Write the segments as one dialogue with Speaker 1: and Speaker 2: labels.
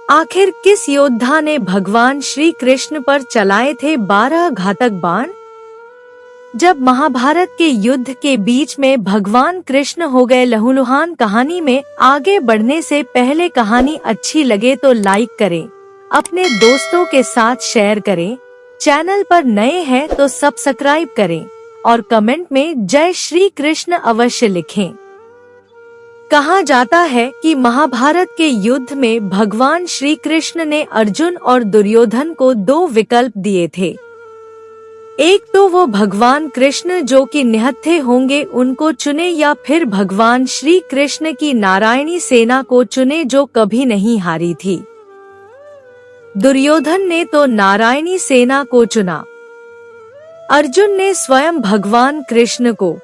Speaker 1: आखिर किस योद्धा ने भगवान श्री कृष्ण पर चलाए थे 12 घातक बाण? जब महाभारत के युद्ध के बीच में भगवान कृष्ण हो गए लहूलुहान। कहानी में आगे बढ़ने से पहले कहानी अच्छी लगे तो लाइक करें, अपने दोस्तों के साथ शेयर करें, चैनल पर नए हैं तो सब्सक्राइब करें और कमेंट में जय श्री कृष्ण अवश्य लिखें। कहा जाता है कि महाभारत के युद्ध में भगवान श्री कृष्ण ने अर्जुन और दुर्योधन को 2 विकल्प दिए थे। एक तो वो भगवान कृष्ण जो कि निहत्थे होंगे उनको चुने, या फिर भगवान श्री कृष्ण की नारायणी सेना को चुने जो कभी नहीं हारी थी। दुर्योधन ने तो नारायणी सेना को चुना, अर्जुन ने स्वयं भगवान कृष्ण को।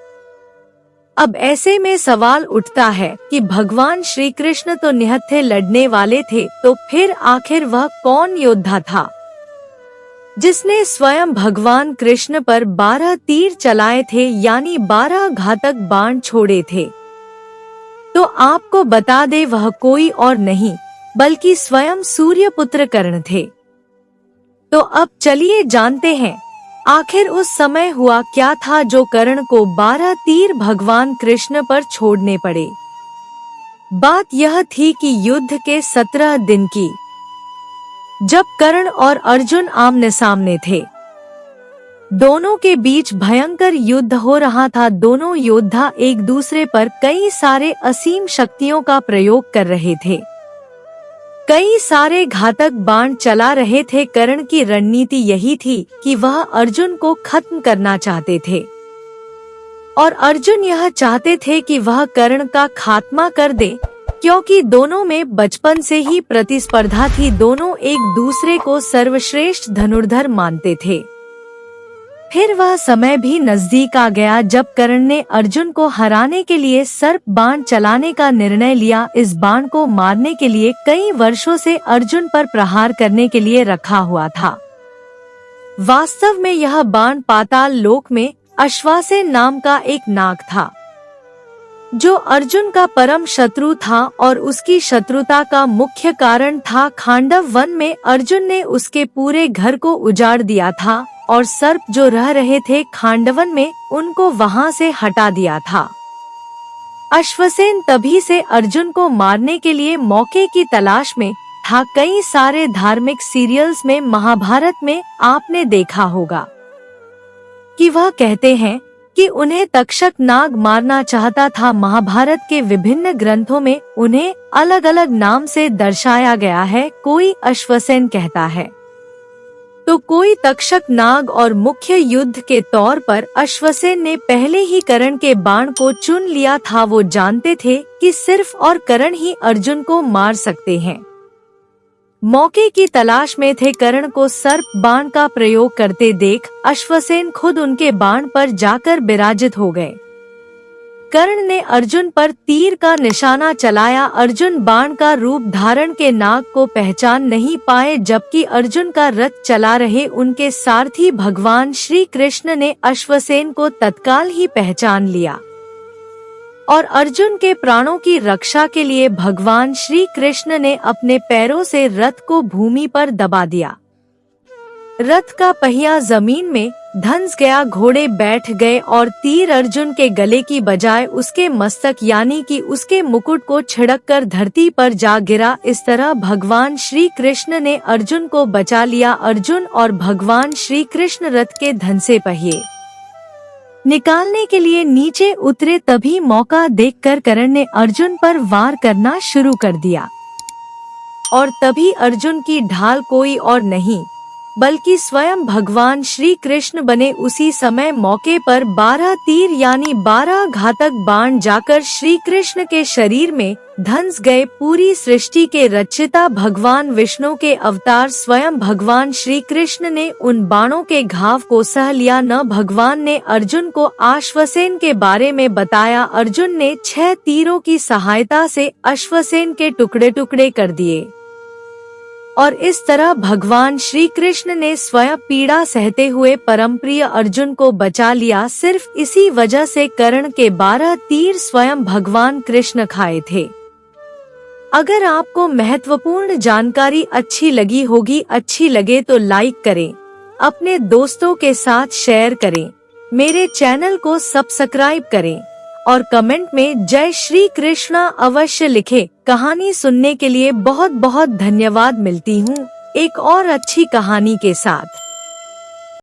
Speaker 1: अब ऐसे में सवाल उठता है कि भगवान श्री कृष्ण तो निहत्थे लड़ने वाले थे, तो फिर आखिर वह कौन योद्धा था जिसने स्वयं भगवान कृष्ण पर 12 तीर चलाए थे, यानी 12 घातक बाण छोड़े थे? तो आपको बता दे, वह कोई और नहीं बल्कि स्वयं सूर्यपुत्र कर्ण थे। तो अब चलिए जानते हैं आखिर उस समय हुआ क्या था जो कर्ण को 12 तीर भगवान कृष्ण पर छोड़ने पड़े। बात यह थी कि युद्ध के 17 दिन की जब कर्ण और अर्जुन आमने सामने थे, दोनों के बीच भयंकर युद्ध हो रहा था। दोनों योद्धा एक दूसरे पर कई सारे असीम शक्तियों का प्रयोग कर रहे थे, कई सारे घातक बाण चला रहे थे। कर्ण की रणनीति यही थी कि वह अर्जुन को खत्म करना चाहते थे और अर्जुन यह चाहते थे कि वह कर्ण का खात्मा कर दे, क्योंकि दोनों में बचपन से ही प्रतिस्पर्धा थी। दोनों एक दूसरे को सर्वश्रेष्ठ धनुर्धर मानते थे। फिर वह समय भी नजदीक आ गया जब कर्ण ने अर्जुन को हराने के लिए सर्प बाण चलाने का निर्णय लिया। इस बाण को मारने के लिए कई वर्षों से अर्जुन पर प्रहार करने के लिए रखा हुआ था। वास्तव में यह बाण पाताल लोक में अश्वासेन नाम का एक नाग था, जो अर्जुन का परम शत्रु था और उसकी शत्रुता का मुख्य कारण था खांडव वन में अर्जुन ने उसके पूरे घर को उजाड़ दिया था और सर्प जो रह रहे थे खांडवन में उनको वहां से हटा दिया था। अश्वसेन तभी से अर्जुन को मारने के लिए मौके की तलाश में था। कई सारे धार्मिक सीरियल्स में, महाभारत में आपने देखा होगा कि वह कहते हैं कि उन्हें तक्षक नाग मारना चाहता था। महाभारत के विभिन्न ग्रंथों में उन्हें अलग अलग नाम से दर्शाया गया है। कोई अश्वसेन कहता है तो कोई तक्षक नाग, और मुख्य युद्ध के तौर पर अश्वसेन ने पहले ही कर्ण के बाण को चुन लिया था। वो जानते थे कि सिर्फ और कर्ण ही अर्जुन को मार सकते हैं। मौके की तलाश में थे। कर्ण को सर्प बाण का प्रयोग करते देख अश्वसेन खुद उनके बाण पर जाकर विराजित हो गए। कर्ण ने अर्जुन पर तीर का निशाना चलाया। अर्जुन बाण का रूप धारण के नाग को पहचान नहीं पाए, जबकि अर्जुन का रथ चला रहे उनके सारथी भगवान श्री कृष्ण ने अश्वसेन को तत्काल ही पहचान लिया और अर्जुन के प्राणों की रक्षा के लिए भगवान श्री कृष्ण ने अपने पैरों से रथ को भूमि पर दबा दिया। रथ का पहिया जमीन में धंस गया, घोड़े बैठ गए और तीर अर्जुन के गले की बजाय उसके मस्तक यानी कि उसके मुकुट को छिड़ककर धरती पर जा गिरा। इस तरह भगवान श्री कृष्ण ने अर्जुन को बचा लिया। अर्जुन और भगवान श्री कृष्ण रथ के धंसे पहिए निकालने के लिए नीचे उतरे, तभी मौका देखकर कर्ण ने अर्जुन पर वार करना शुरू कर दिया और तभी अर्जुन की ढाल कोई और नहीं बल्कि स्वयं भगवान श्री कृष्ण बने। उसी समय मौके पर 12 तीर यानी 12 घातक बाण जाकर श्री कृष्ण के शरीर में धंस गए। पूरी सृष्टि के रचयिता भगवान विष्णु के अवतार स्वयं भगवान श्री कृष्ण ने उन बाणों के घाव को सह लिया। न भगवान ने अर्जुन को अश्वसेन के बारे में बताया। अर्जुन ने 6 तीरों की सहायता से अश्वसेन के टुकड़े टुकड़े कर दिए और इस तरह भगवान श्री कृष्ण ने स्वयं पीड़ा सहते हुए परमप्रिय अर्जुन को बचा लिया। सिर्फ इसी वजह से कर्ण के 12 तीर स्वयं भगवान कृष्ण खाए थे। अगर आपको महत्वपूर्ण जानकारी अच्छी लगे तो लाइक करें, अपने दोस्तों के साथ शेयर करें, मेरे चैनल को सब्सक्राइब करें और कमेंट में जय श्री कृष्णा अवश्य लिखें। कहानी सुनने के लिए बहुत बहुत धन्यवाद। मिलती हूँ एक और अच्छी कहानी के साथ।